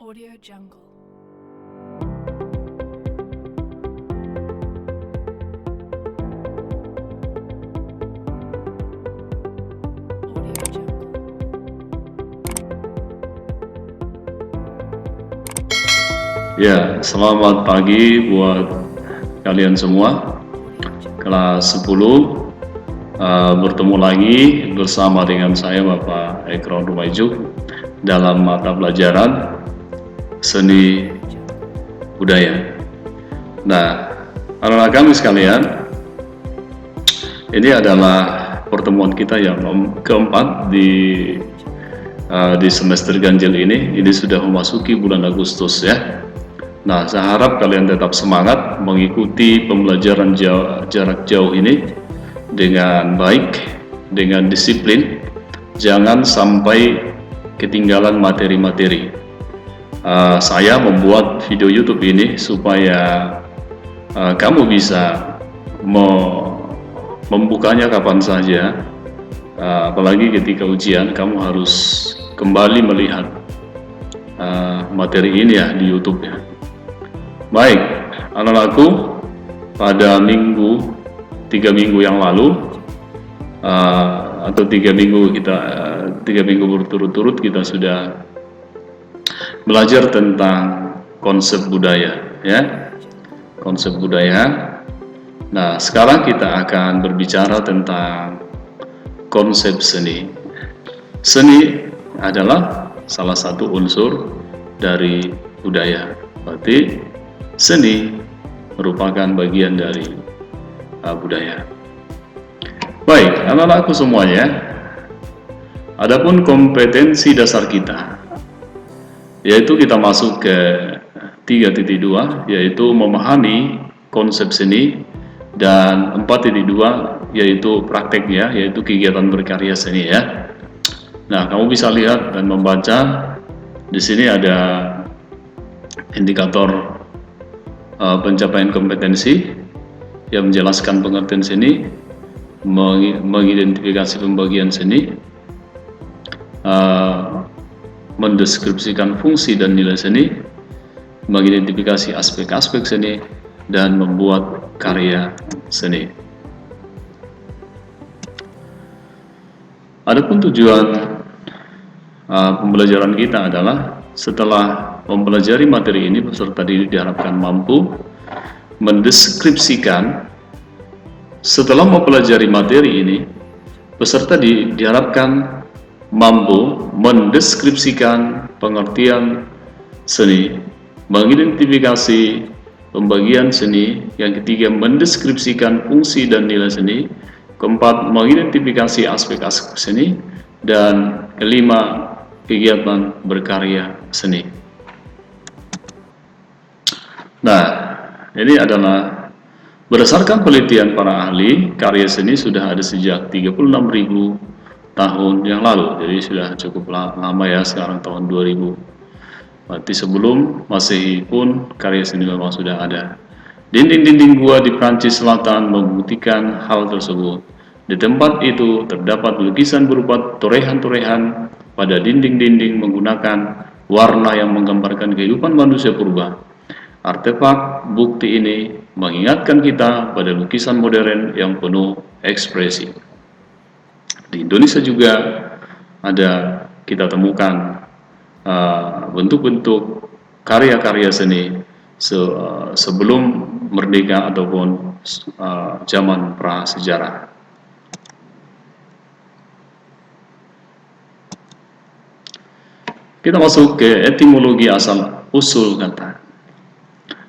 Audio Jungle. Audio Jungle. Ya, selamat pagi buat kalian semua. Kelas 10 bertemu lagi bersama dengan saya Bapak Ekron Rumaijuk dalam mata pelajaran Seni Budaya. Nah, anak-anak kami sekalian, ini adalah pertemuan kita yang keempat di semester ganjil ini. Ini sudah memasuki bulan Agustus ya. Nah, saya harap kalian tetap semangat mengikuti pembelajaran jarak jauh ini dengan baik, dengan disiplin. Jangan sampai ketinggalan materi-materi. Saya membuat video YouTube ini supaya kamu bisa membukanya kapan saja, apalagi ketika ujian kamu harus kembali melihat materi ini ya di YouTube ya. Baik, anak-anakku, pada 3 minggu yang lalu atau 3 minggu berturut-turut kita sudah belajar tentang konsep budaya ya, konsep budaya. Nah, sekarang kita akan berbicara tentang konsep seni. Seni adalah salah satu unsur dari budaya. Berarti seni merupakan bagian dari budaya. Baik, anak-anakku semuanya, adapun kompetensi dasar kita, yaitu kita masuk ke 3.2, yaitu memahami konsep seni, dan 4.2 yaitu prakteknya, yaitu kegiatan berkarya seni ya. Nah, kamu bisa lihat dan membaca di sini ada indikator pencapaian kompetensi yang menjelaskan pengertian seni, mengidentifikasi pembagian seni, mendeskripsikan fungsi dan nilai seni, mengidentifikasi aspek-aspek seni, dan membuat karya seni. Adapun tujuan pembelajaran kita adalah setelah mempelajari materi ini, peserta didik diharapkan mampu mendeskripsikan. Setelah mempelajari materi ini, peserta diharapkan mampu mendeskripsikan pengertian seni, mengidentifikasi pembagian seni, yang ketiga mendeskripsikan fungsi dan nilai seni, keempat mengidentifikasi aspek-aspek seni, dan kelima kegiatan berkarya seni. Nah, ini adalah berdasarkan penelitian para ahli, karya seni sudah ada sejak 36.000 tahun yang lalu. Jadi sudah cukup lama ya, sekarang tahun 2000. Berarti sebelum Masehi pun karya seni memang sudah ada. Dinding-dinding gua di Prancis Selatan membuktikan hal tersebut. Di tempat itu terdapat lukisan berupa torehan-torehan pada dinding-dinding menggunakan warna yang menggambarkan kehidupan manusia purba. Artefak bukti ini mengingatkan kita pada lukisan modern yang penuh ekspresi. Di Indonesia juga ada, kita temukan bentuk-bentuk karya-karya seni sebelum merdeka ataupun zaman prasejarah. Kita masuk ke etimologi asal usul kata.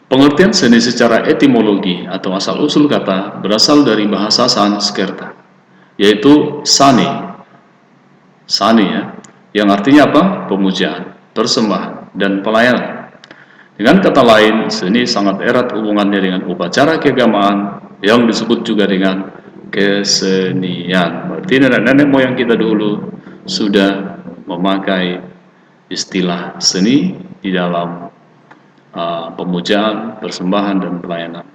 Pengertian seni secara etimologi atau asal usul kata berasal dari bahasa Sanskerta, yaitu sani. Sani ya, yang artinya apa? Pemujaan, persembahan, dan pelayanan. Dengan kata lain, seni sangat erat hubungannya dengan upacara keagamaan yang disebut juga dengan kesenian. Berarti nenek-nenek moyang kita dulu sudah memakai istilah seni di dalam pemujaan, persembahan, dan pelayanan.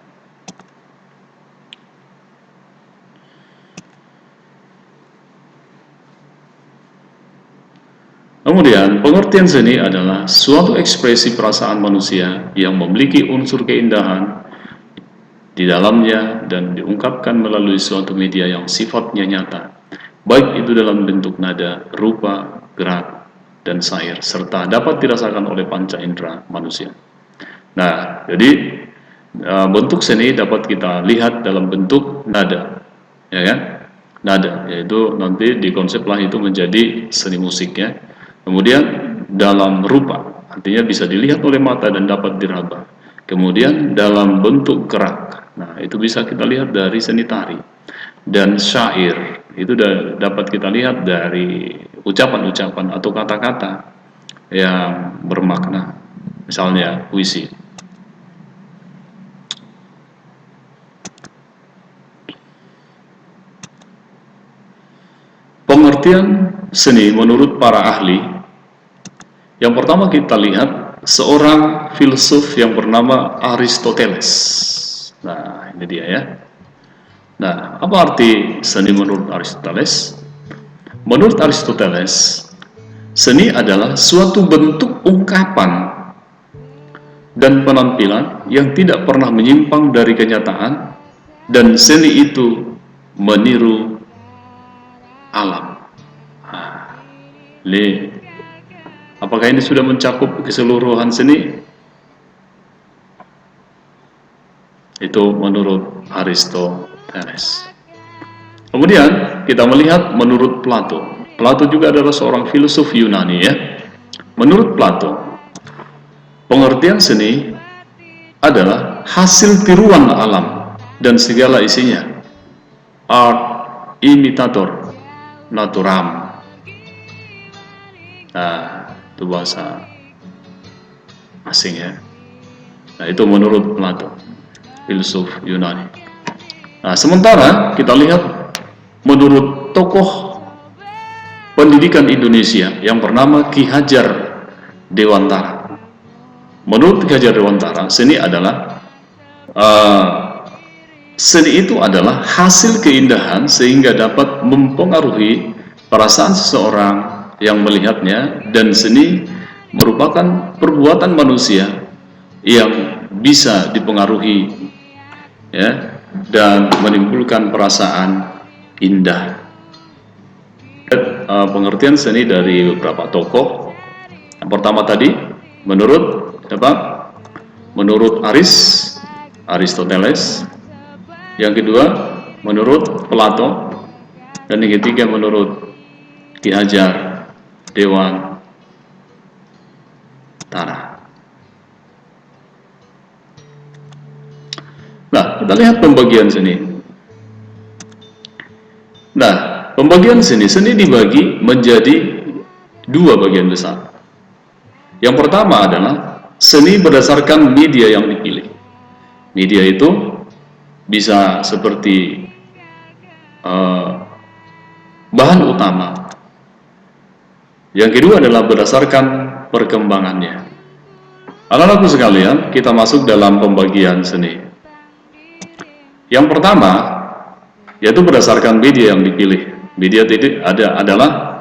Kemudian, pengertian seni adalah suatu ekspresi perasaan manusia yang memiliki unsur keindahan di dalamnya dan diungkapkan melalui suatu media yang sifatnya nyata, baik itu dalam bentuk nada, rupa, gerak, dan syair, serta dapat dirasakan oleh panca indera manusia. Nah, jadi bentuk seni dapat kita lihat dalam bentuk nada, ya kan? Nada, yaitu nanti dikonseplah itu menjadi seni musik ya. Kemudian dalam rupa, artinya bisa dilihat oleh mata dan dapat diraba. Kemudian dalam bentuk gerak, nah itu bisa kita lihat dari seni tari. Dan syair, itu dapat kita lihat dari ucapan-ucapan atau kata-kata yang bermakna, misalnya puisi. Pengertian seni menurut para ahli, yang pertama kita lihat seorang filsuf yang bernama Aristoteles. Nah, ini dia ya. Nah, apa arti seni menurut Aristoteles? Menurut Aristoteles, seni adalah suatu bentuk ungkapan dan penampilan yang tidak pernah menyimpang dari kenyataan, dan seni itu meniru alam. Apakah ini sudah mencakup keseluruhan seni? Itu menurut Aristoteles. Kemudian kita melihat menurut Plato. Plato juga adalah seorang filsuf Yunani ya. Menurut Plato, pengertian seni adalah hasil tiruan alam dan segala isinya. Art imitator naturam. Nah, itu bahasa asing ya. Nah, itu menurut Plato, filsuf Yunani. Nah, sementara kita lihat menurut tokoh pendidikan Indonesia yang bernama Ki Hajar Dewantara. Menurut Ki Hajar Dewantara, seni itu adalah hasil keindahan sehingga dapat mempengaruhi perasaan seseorang yang melihatnya, dan seni merupakan perbuatan manusia yang bisa dipengaruhi ya, dan menimbulkan perasaan indah. Pengertian seni dari beberapa tokoh. Yang pertama tadi menurut siapa? Menurut Aristoteles. Yang kedua menurut Plato, dan yang ketiga menurut Ki Hajar Dewantara. Nah, kita lihat pembagian seni. Nah, pembagian seni dibagi menjadi dua bagian besar. Yang pertama adalah seni berdasarkan media yang dipilih. Media itu bisa seperti bahan utama. Yang kedua adalah berdasarkan perkembangannya. Anak-anakku sekalian, kita masuk dalam pembagian seni. Yang pertama, yaitu berdasarkan media yang dipilih. Media itu adalah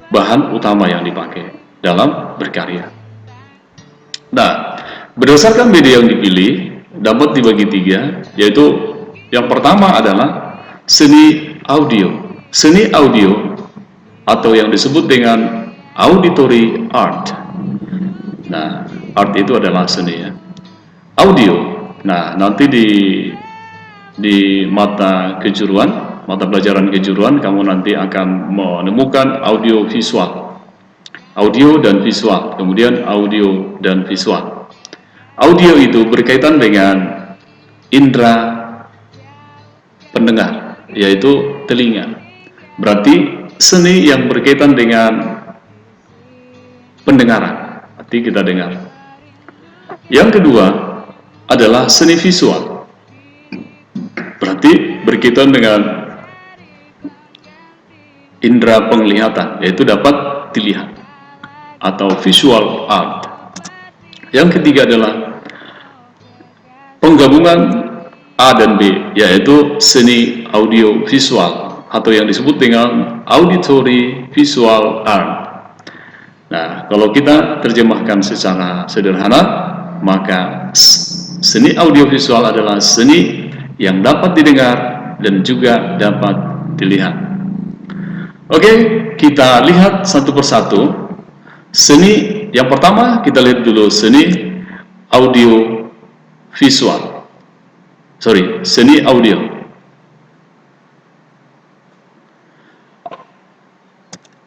bahan utama yang dipakai dalam berkarya. Nah, berdasarkan media yang dipilih dapat dibagi tiga, yaitu yang pertama adalah seni audio. Seni audio atau yang disebut dengan auditory art. Nah, art itu adalah seni ya. Audio. Nah, nanti di mata kejuruan, mata pelajaran kejuruan, kamu nanti akan menemukan audio visual. Audio dan visual, kemudian audio dan visual. Audio itu berkaitan dengan indera pendengar, yaitu telinga. Berarti seni yang berkaitan dengan pendengaran, arti kita dengar. Yang kedua adalah seni visual, berarti berkaitan dengan indera penglihatan, yaitu dapat dilihat, atau visual art. Yang ketiga adalah penggabungan A dan B, yaitu seni audio visual atau yang disebut dengan auditory visual art. Nah, kalau kita terjemahkan secara sederhana, maka seni audiovisual adalah seni yang dapat didengar dan juga dapat dilihat. Oke, kita lihat satu persatu. Seni yang pertama kita lihat dulu seni audio visual. Seni audio.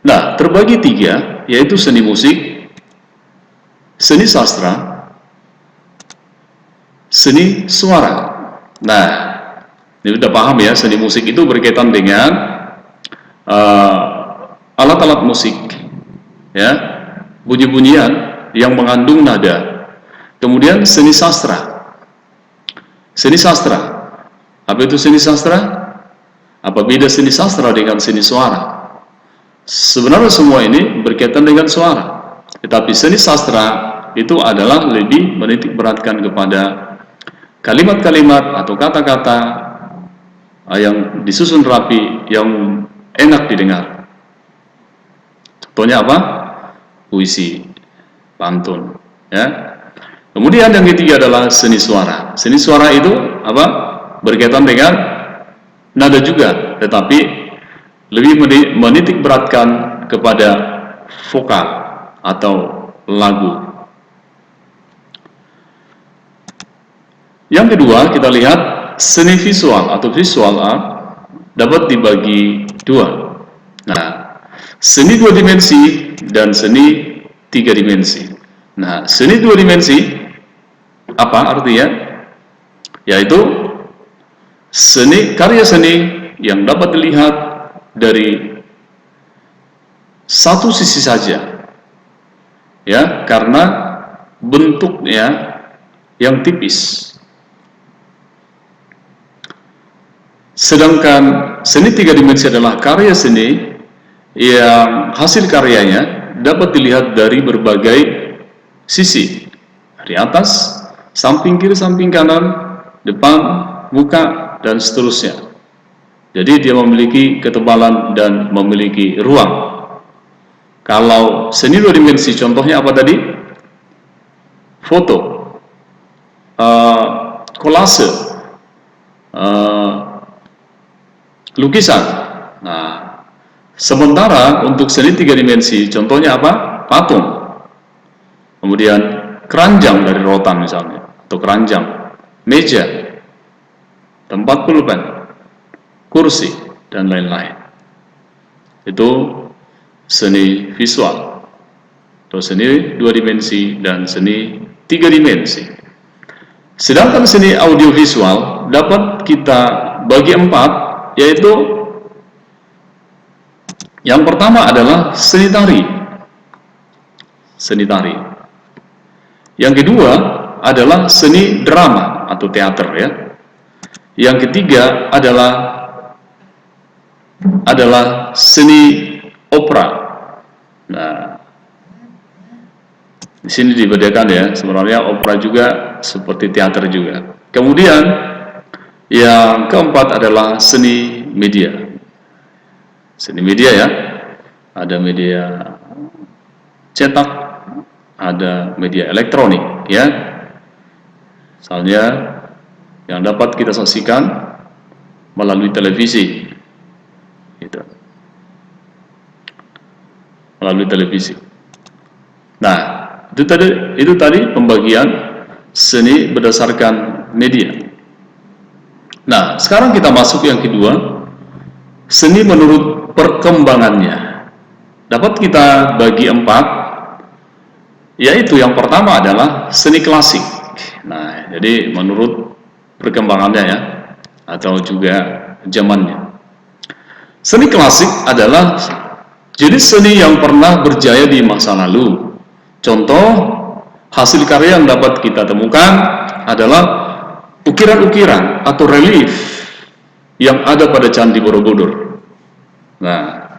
Nah, terbagi tiga, yaitu seni musik, seni sastra, seni suara. Nah, ini sudah paham ya, seni musik itu berkaitan dengan alat-alat musik, ya, bunyi-bunyian yang mengandung nada. Kemudian seni sastra. Seni sastra. Apa itu seni sastra? Apa beda seni sastra dengan seni suara? Sebenarnya semua ini berkaitan dengan suara. Tetapi seni sastra itu adalah lebih menitik beratkan kepada kalimat-kalimat atau kata-kata yang disusun rapi, yang enak didengar. Contohnya apa? Puisi, pantun, ya. Kemudian yang ketiga adalah seni suara. Seni suara itu apa? Berkaitan dengan nada juga, tetapi lebih menitik beratkan kepada vokal atau lagu. Yang kedua, kita lihat seni visual atau visual art dapat dibagi dua. Nah, seni dua dimensi dan seni tiga dimensi. Nah, seni dua dimensi apa artinya? Yaitu karya seni yang dapat dilihat dari satu sisi saja, ya, karena bentuknya yang tipis. Sedangkan seni tiga dimensi adalah karya seni yang hasil karyanya dapat dilihat dari berbagai sisi, dari atas, samping kiri, samping kanan, depan, muka, dan seterusnya. Jadi dia memiliki ketebalan dan memiliki ruang. Kalau seni dua dimensi, contohnya apa tadi? Foto, kolase, lukisan. Nah, sementara untuk seni tiga dimensi, contohnya apa? Patung. Kemudian keranjang dari rotan misalnya, atau keranjang, meja, tempat pulpen, kursi, dan lain-lain. Itu seni visual, atau seni dua dimensi dan seni tiga dimensi. Sedangkan seni audiovisual dapat kita bagi empat, yaitu yang pertama adalah seni tari. Seni tari. Yang kedua adalah seni drama atau teater, ya. Yang ketiga adalah seni opera. Nah, di sini dibedakan ya, sebenarnya opera juga seperti teater juga. Kemudian yang keempat adalah seni media. Seni media, ya, ada media cetak, ada media elektronik, ya. Misalnya yang dapat kita saksikan melalui televisi, gitu. Melalui televisi. Nah, itu tadi pembagian seni berdasarkan media. Nah, sekarang kita masuk yang kedua, seni menurut perkembangannya. Dapat kita bagi empat, yaitu yang pertama adalah seni klasik. Nah, jadi menurut perkembangannya, ya, atau juga zamannya. Seni klasik adalah jenis seni yang pernah berjaya di masa lalu. Contoh hasil karya yang dapat kita temukan adalah ukiran-ukiran atau relief yang ada pada Candi Borobudur. Nah,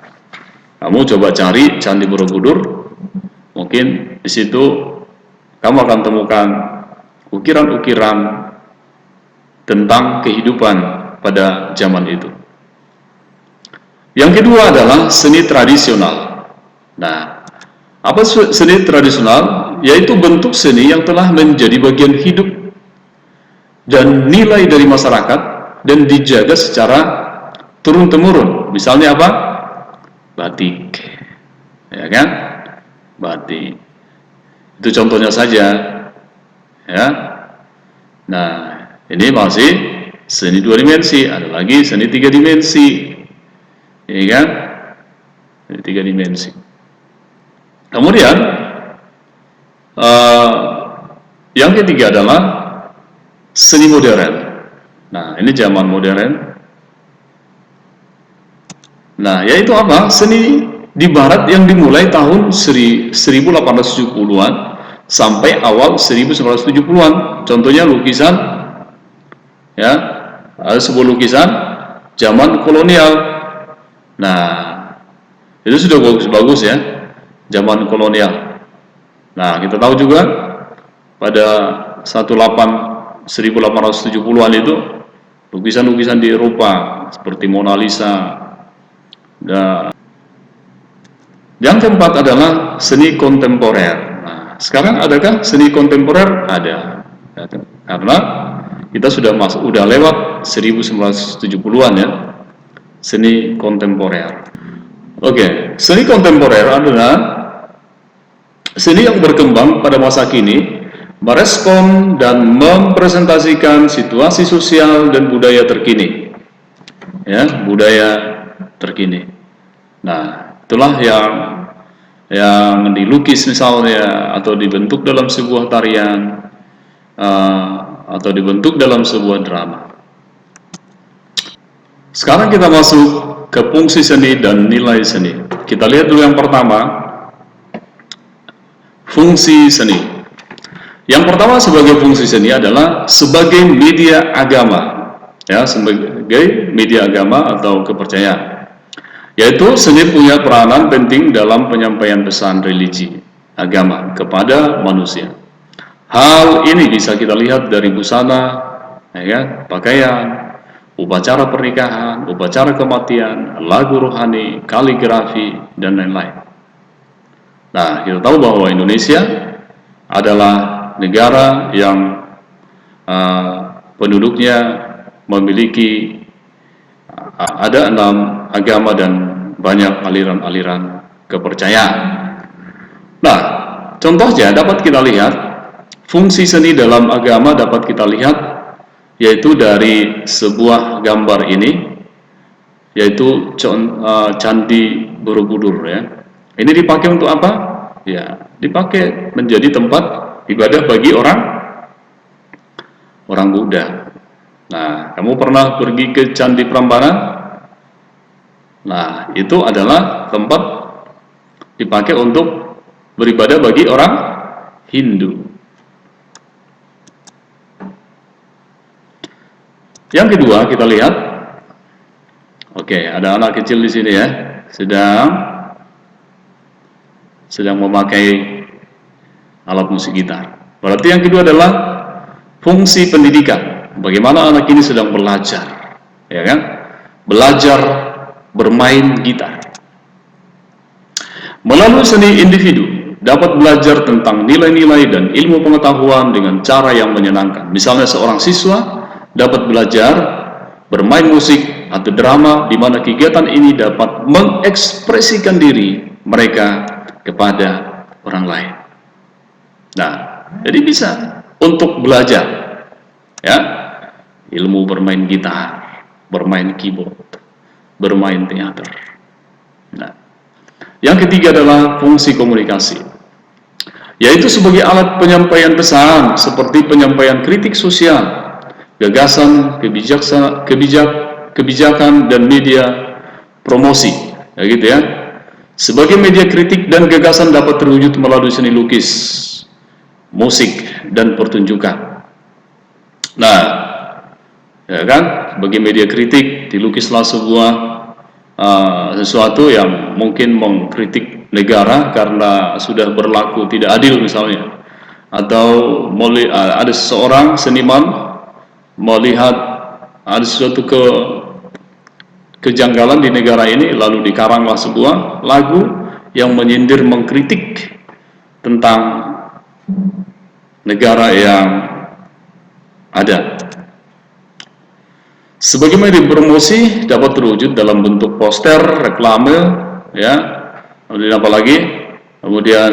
kamu coba cari Candi Borobudur, mungkin di situ kamu akan temukan ukiran-ukiran tentang kehidupan pada zaman itu. Yang kedua adalah seni tradisional. Nah, Apa seni tradisional? Yaitu bentuk seni yang telah menjadi bagian hidup dan nilai dari masyarakat dan dijaga secara turun-temurun. Misalnya apa? Batik, ya kan? Batik. Itu contohnya saja, ya. Nah, ini masih seni 2 dimensi. Ada lagi seni 3 dimensi, ya kan? Seni 3 dimensi. Kemudian yang ketiga adalah seni modern. Nah, ini zaman modern. Nah, yaitu apa? Seni di barat yang dimulai tahun 1870-an sampai awal 1970-an. Contohnya lukisan, ya, ada sebuah lukisan zaman kolonial. Nah, itu sudah bagus-bagus ya, zaman kolonial. Nah, kita tahu juga pada 1870-an itu lukisan-lukisan di Eropa seperti Mona Lisa. Dan yang keempat adalah seni kontemporer. Nah, sekarang adakah seni kontemporer? Ada. Karena kita sudah lewat 1970-an ya, seni kontemporer. Oke, seni kontemporer adalah seni yang berkembang pada masa kini, merespon dan mempresentasikan situasi sosial dan budaya terkini. Ya, budaya terkini. Nah, itulah yang dilukis misalnya, atau dibentuk dalam sebuah tarian, atau dibentuk dalam sebuah drama. Sekarang kita masuk ke fungsi seni dan nilai seni. Kita lihat dulu yang pertama, fungsi seni. Yang pertama sebagai fungsi seni adalah sebagai media agama, ya, sebagai media agama atau kepercayaan. Yaitu seni punya peranan penting dalam penyampaian pesan religi agama kepada manusia. Hal ini bisa kita lihat dari busana, ya, pakaian, upacara pernikahan, upacara kematian, lagu rohani, kaligrafi, dan lain-lain. Nah, kita tahu bahwa Indonesia adalah negara yang penduduknya memiliki ada 6 agama dan banyak aliran-aliran kepercayaan. Nah, contohnya dapat kita lihat, fungsi seni dalam agama dapat kita lihat, yaitu dari sebuah gambar ini, yaitu Candi Borobudur ya. Ini dipakai untuk apa? Ya, dipakai menjadi tempat ibadah bagi orang Buddha. Nah, kamu pernah pergi ke Candi Prambanan? Nah, itu adalah tempat dipakai untuk beribadah bagi orang Hindu. Yang kedua, kita lihat. Oke, ada anak kecil di sini ya, sedang memakai alat musik gitar. Berarti yang kedua adalah fungsi pendidikan. Bagaimana anak ini sedang belajar, ya kan? Belajar bermain gitar. Melalui seni, individu dapat belajar tentang nilai-nilai dan ilmu pengetahuan dengan cara yang menyenangkan. Misalnya seorang siswa dapat belajar bermain musik atau drama, di mana kegiatan ini dapat mengekspresikan diri mereka kepada orang lain. Nah, jadi bisa untuk belajar, ya, ilmu bermain gitar, bermain keyboard, bermain teater. Nah, yang ketiga adalah fungsi komunikasi, yaitu sebagai alat penyampaian pesan seperti penyampaian kritik sosial, gagasan, kebijakan dan media promosi, ya gitu ya. Sebagai media kritik dan gagasan dapat terwujud melalui seni lukis, musik, dan pertunjukan. Nah, ya kan, sebagai media kritik dilukislah sebuah sesuatu yang mungkin mengkritik negara karena sudah berlaku tidak adil misalnya, atau ada seseorang seniman melihat ada sesuatu kejanggalan di negara ini, lalu dikaranglah sebuah lagu yang menyindir, mengkritik tentang negara yang ada. Sebagai media promosi dapat terwujud dalam bentuk poster, reklame, ya, kemudian apa lagi? Kemudian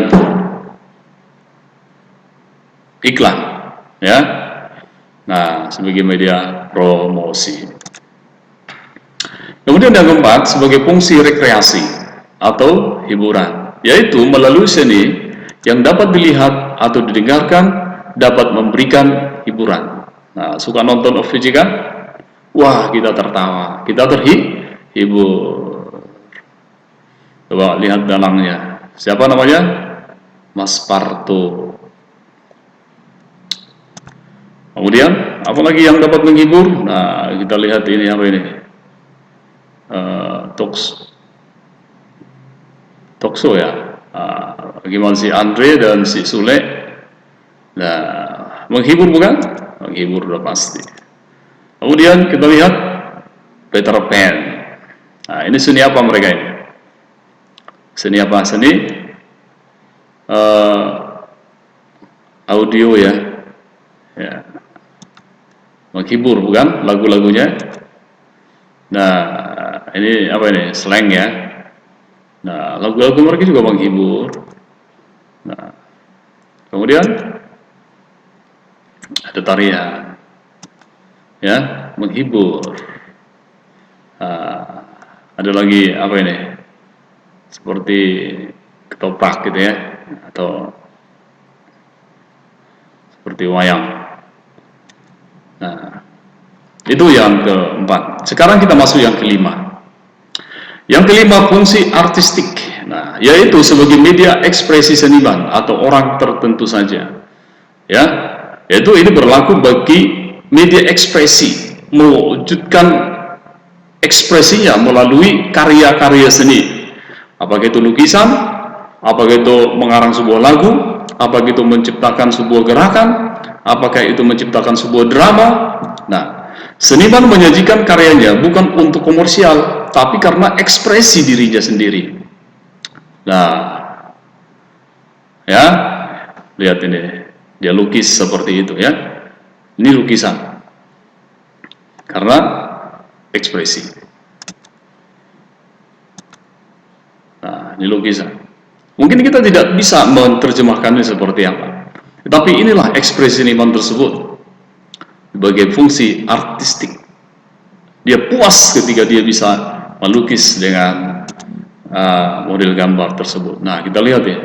iklan, ya. Nah, sebagai media promosi. Kemudian yang keempat, sebagai fungsi rekreasi atau hiburan, yaitu melalui seni yang dapat dilihat atau didengarkan dapat memberikan hiburan. Nah, suka nonton OVJ kan? Wah, kita tertawa, kita terhibur. Coba lihat dalangnya. Siapa namanya? Mas Parto. Kemudian, apalagi yang dapat menghibur? Nah, kita lihat ini apa ini? Tokso ya. Bagaimana si Andre dan si Sule? Nah, menghibur bukan? Menghibur udah pasti. Kemudian kita lihat Peter Pan. Nah, ini seni apa mereka ini? Seni apa? Seni audio ya. Ya. Menghibur bukan? Lagu-lagunya. Nah, ini apa ini? Slang ya. Nah, lagu-lagu mereka juga menghibur. Nah, kemudian ada tarian, ya, menghibur. Ada lagi apa ini? Seperti ketoprak gitu ya, atau seperti wayang. Nah, itu yang keempat. Sekarang kita masuk yang kelima. Yang kelima, fungsi artistik. Nah, yaitu sebagai media ekspresi seniman atau orang tertentu saja. Ya, yaitu ini berlaku bagi media ekspresi, mewujudkan ekspresinya melalui karya-karya seni. Apakah itu lukisan, apakah itu mengarang sebuah lagu, apakah itu menciptakan sebuah gerakan, apakah itu menciptakan sebuah drama. Nah, seniman menyajikan karyanya bukan untuk komersial, tapi karena ekspresi dirinya sendiri. Nah, ya, lihat ini, dia lukis seperti itu ya. Ini lukisan, karena ekspresi. Nah, ini lukisan. Mungkin kita tidak bisa menerjemahkannya seperti apa, tapi inilah ekspresi seniman tersebut sebagai fungsi artistik. Dia puas ketika dia bisa melukis dengan model gambar tersebut. Nah, kita lihat ya,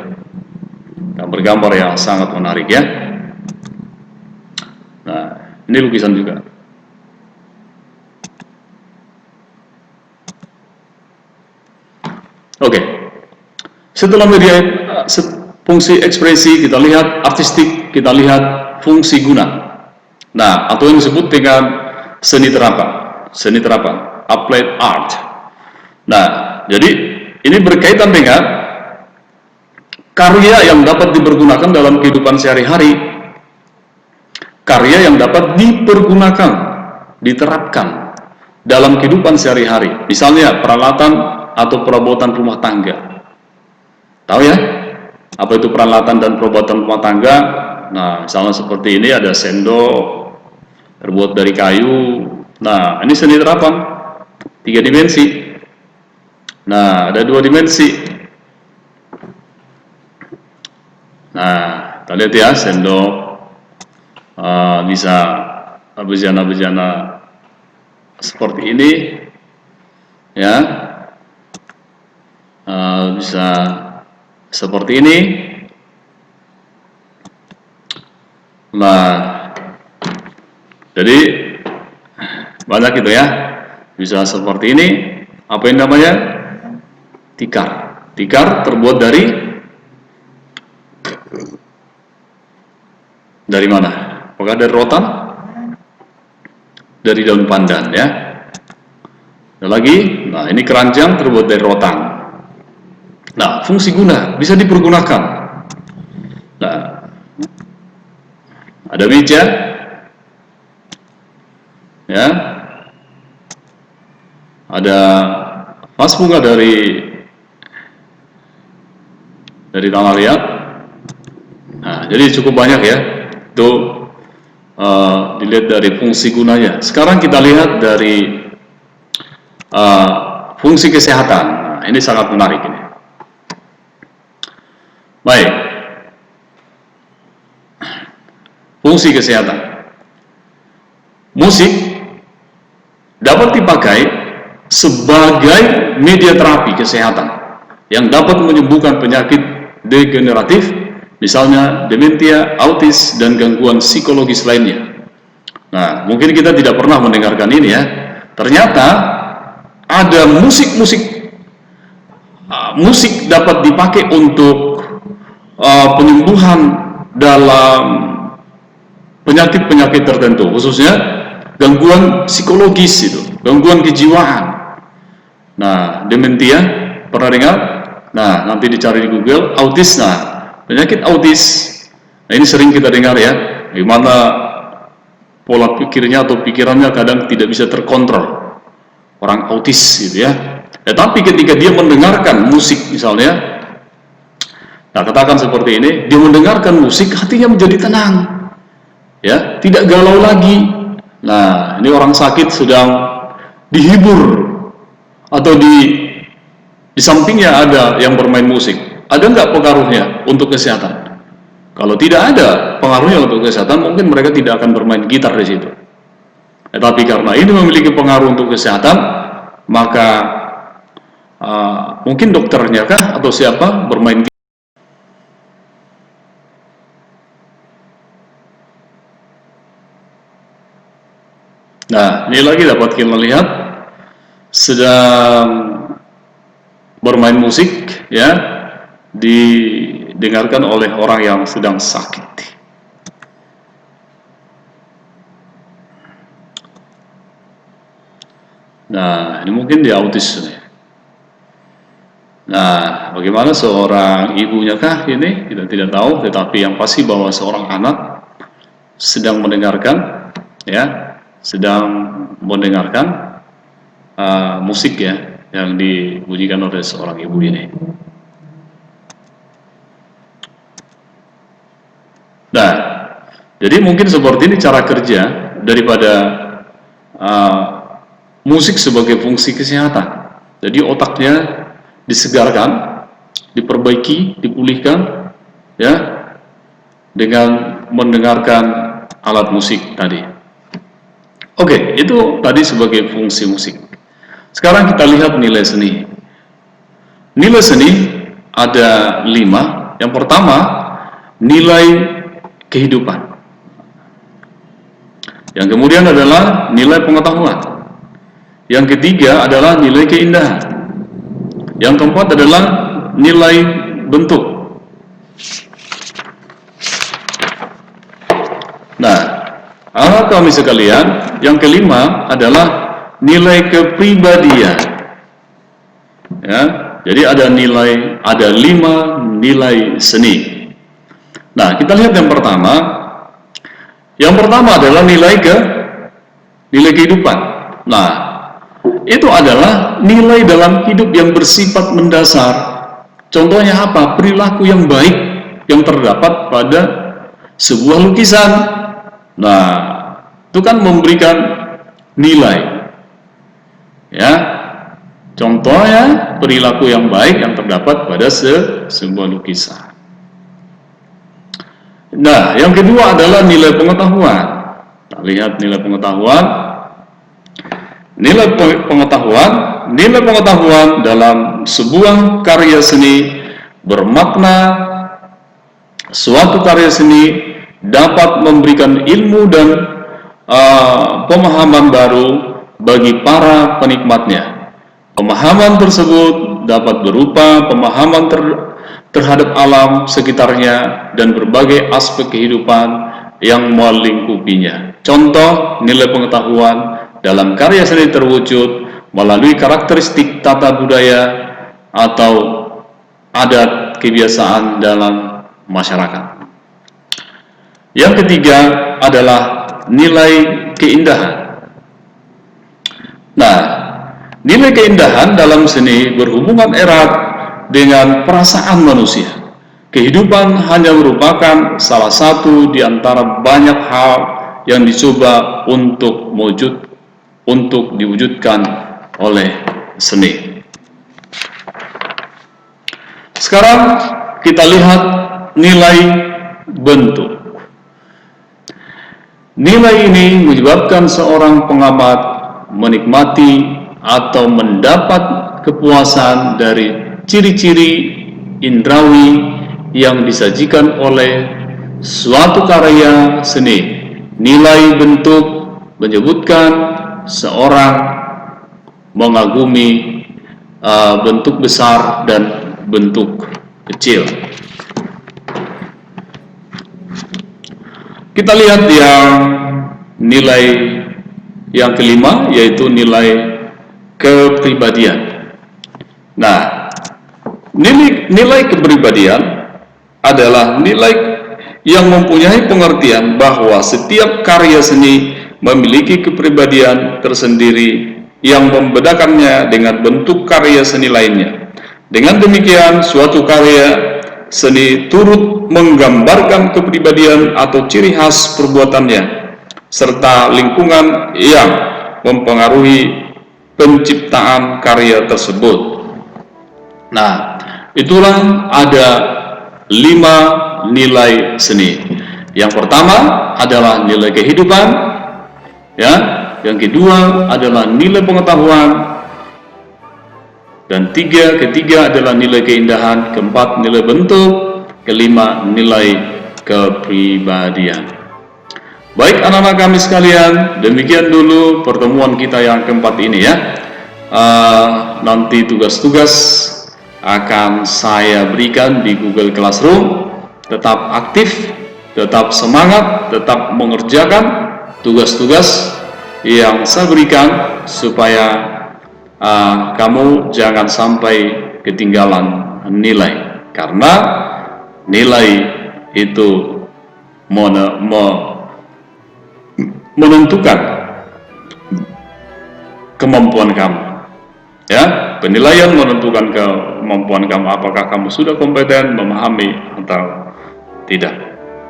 gambar-gambar yang sangat menarik ya. Nah, ini lukisan juga. Oke, setelah media fungsi ekspresi, kita lihat artistik, kita lihat fungsi guna. Nah, atau yang disebut dengan seni terapan, applied art. Nah, jadi ini berkaitan dengan karya yang dapat dipergunakan dalam kehidupan sehari-hari, karya yang dapat dipergunakan, diterapkan dalam kehidupan sehari-hari. Misalnya peralatan atau perabotan rumah tangga. Tahu ya? Apa itu peralatan dan perabotan rumah tangga? Nah, misalnya seperti ini ada sendok terbuat dari kayu. Nah, ini seni terapan 3 dimensi. Nah, ada 2 dimensi. Nah, kita lihat ya, sendok bisa bejana-bejana seperti ini ya. Bisa seperti ini. Nah, jadi banyak gitu ya, bisa seperti ini. Apa yang namanya? Tikar. Tikar terbuat dari mana? Apakah dari rotan? Dari daun pandan ya. Ada lagi, nah ini keranjang terbuat dari rotan. Nah, fungsi guna bisa dipergunakan. Nah, ada meja, ya, ada vas bunga dari tanah liat, jadi cukup banyak ya. Itu dilihat dari fungsi gunanya. Sekarang kita lihat dari fungsi kesehatan. Nah, ini sangat menarik ini. Baik, fungsi kesehatan. Musik dapat dipakai sebagai media terapi kesehatan yang dapat menyembuhkan penyakit degeneratif, misalnya demensia, autis, dan gangguan psikologis lainnya. Nah, mungkin kita tidak pernah mendengarkan ini ya. Ternyata ada musik dapat dipakai untuk penyembuhan dalam penyakit-penyakit tertentu, khususnya gangguan psikologis itu, gangguan kejiwaan. Nah, dementia, pernah dengar? Nah, nanti dicari di Google, autis. Nah, penyakit autis, nah ini sering kita dengar ya, gimana pola pikirnya atau pikirannya kadang tidak bisa terkontrol, orang autis gitu ya. Tetapi ketika dia mendengarkan musik misalnya, nah katakan seperti ini, dia mendengarkan musik, hatinya menjadi tenang, ya, tidak galau lagi. Nah, ini orang sakit sedang dihibur, atau di sampingnya ada yang bermain musik, ada nggak pengaruhnya untuk kesehatan? Kalau tidak ada pengaruhnya untuk kesehatan, mungkin mereka tidak akan bermain gitar di situ. Tetapi karena ini memiliki pengaruh untuk kesehatan, maka mungkin dokternya kah atau siapa bermain gitar. Nah, ini lagi dapat kita lihat sedang bermain musik ya, didengarkan oleh orang yang sedang sakit. Nah, ini mungkin dia autis. Nah, bagaimana seorang ibunya kah ini kita tidak tahu, tetapi yang pasti bahwa seorang anak sedang mendengarkan ya, sedang mendengarkan musik ya yang dibunyikan oleh seorang ibu ini. Nah, jadi mungkin seperti ini cara kerja daripada musik sebagai fungsi kesehatan. Jadi otaknya disegarkan, diperbaiki, dipulihkan ya dengan mendengarkan alat musik tadi. Oke, itu tadi sebagai fungsi musik. Sekarang kita lihat nilai seni. Nilai seni ada 5. Yang pertama, nilai kehidupan. Yang kemudian adalah nilai pengetahuan. Yang ketiga adalah nilai keindahan. Yang keempat adalah nilai bentuk. Nah, kami sekalian, yang kelima adalah nilai kepribadian. Ya, jadi ada 5 nilai seni. Nah, kita lihat yang pertama. Yang pertama adalah nilai kehidupan. Nah, itu adalah nilai dalam hidup yang bersifat mendasar. Contohnya apa? Perilaku yang baik yang terdapat pada sebuah lukisan. Nah, itu kan memberikan nilai. Ya, contohnya perilaku yang baik yang terdapat pada sebuah lukisan. Nah, yang kedua adalah nilai pengetahuan. Kita lihat nilai pengetahuan. Nilai pengetahuan dalam sebuah karya seni bermakna suatu karya seni dapat memberikan ilmu dan pemahaman baru bagi para penikmatnya. Pemahaman tersebut dapat berupa pemahaman terhadap alam sekitarnya dan berbagai aspek kehidupan yang melingkupinya. Contoh nilai pengetahuan dalam karya seni terwujud melalui karakteristik tata budaya atau adat kebiasaan dalam masyarakat. Yang ketiga adalah nilai keindahan. Nah, nilai keindahan dalam seni berhubungan erat dengan perasaan manusia. kehidupan hanya merupakan salah satu di antara banyak hal yang dicoba untuk diwujudkan oleh seni. Sekarang kita lihat nilai bentuk. Nilai ini menyebabkan seorang pengamat menikmati atau mendapat kepuasan dari ciri-ciri indrawi yang disajikan oleh suatu karya seni. Nilai bentuk menyebutkan seorang mengagumi bentuk besar dan bentuk kecil. Kita lihat yang nilai yang kelima, yaitu nilai kepribadian. Nah, nilai kepribadian adalah nilai yang mempunyai pengertian bahwa setiap karya seni memiliki kepribadian tersendiri yang membedakannya dengan bentuk karya seni lainnya. Dengan demikian, suatu karya seni turut menggambarkan kepribadian atau ciri khas perbuatannya, serta lingkungan yang mempengaruhi penciptaan karya tersebut. Nah, itulah ada 5 nilai seni. Yang pertama adalah nilai kehidupan, ya. Yang kedua adalah nilai pengetahuan, dan ketiga adalah nilai keindahan, keempat nilai bentuk, kelima nilai kepribadian. Baik anak-anak kami sekalian, demikian dulu pertemuan kita yang keempat ini ya. Nanti tugas-tugas akan saya berikan di Google Classroom. Tetap aktif, tetap semangat, tetap mengerjakan tugas-tugas yang saya berikan supaya kamu jangan sampai ketinggalan nilai, karena nilai itu menentukan kemampuan kamu, ya. Penilaian menentukan kemampuan kamu, apakah kamu sudah kompeten memahami atau tidak.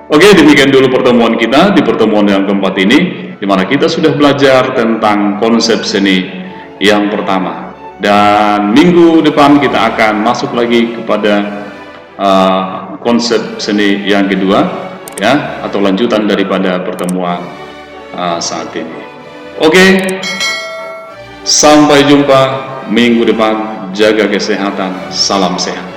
Oke, demikian dulu pertemuan kita di pertemuan yang keempat ini, di mana kita sudah belajar tentang konsep seni yang pertama, dan minggu depan kita akan masuk lagi kepada konsep seni yang kedua, ya, atau lanjutan daripada pertemuan saat ini. Oke, sampai jumpa minggu depan. Jaga kesehatan, salam sehat.